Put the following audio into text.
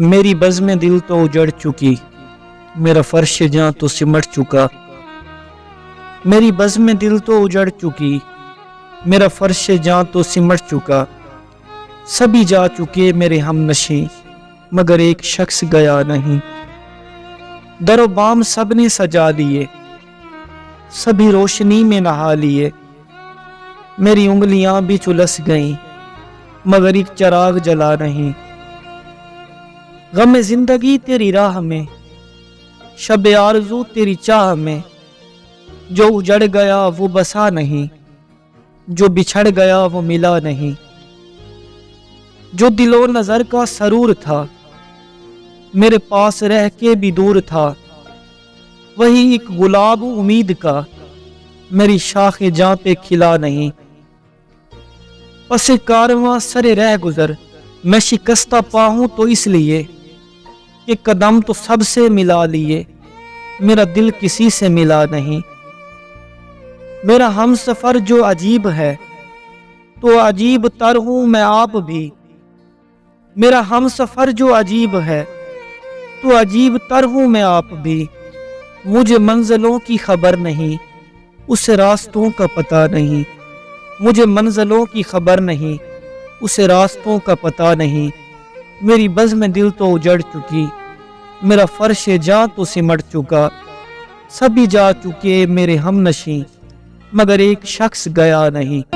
میری بزم دل تو اجڑ چکی، میرا فرش جاں تو سمٹ چکا۔ میری بزم دل تو اجڑ چکی، میرا فرش جاں تو سمٹ چکا۔ سبھی جا چکے میرے ہم نشیں، مگر ایک شخص گیا نہیں۔ در و بام سب نے سجا لیے، سبھی روشنی میں نہا لیے۔ میری انگلیاں بھی چلس گئیں، مگر ایک چراغ جلا نہیں۔ غم زندگی تیری راہ میں، شب آرزو تیری چاہ میں۔ جو اجڑ گیا وہ بسا نہیں، جو بچھڑ گیا وہ ملا نہیں۔ جو دل و نظر کا سرور تھا، میرے پاس رہ کے بھی دور تھا۔ وہی ایک گلاب امید کا، میری شاخ جاں پہ کھلا نہیں۔ پس کارواں سرے رہ گزر، میں شکستہ پاہوں تو اس لیے کہ قدم تو سب سے ملا لیے، میرا دل کسی سے ملا نہیں۔ میرا ہم سفر جو عجیب ہے، تو عجیب تر ہوں میں آپ بھی۔ میرا ہم سفر جو عجیب ہے، تو عجیب تر ہوں میں آپ بھی۔ مجھے منزلوں کی خبر نہیں، اسے راستوں کا پتہ نہیں۔ مجھے منزلوں کی خبر نہیں، اسے راستوں کا پتہ نہیں۔ میری بزم دل تو اجڑ چکی، میرا فرش جاں تو سمٹ چکا۔ سبھی جا چکے میرے ہم نشیں، مگر ایک شخص گیا نہیں۔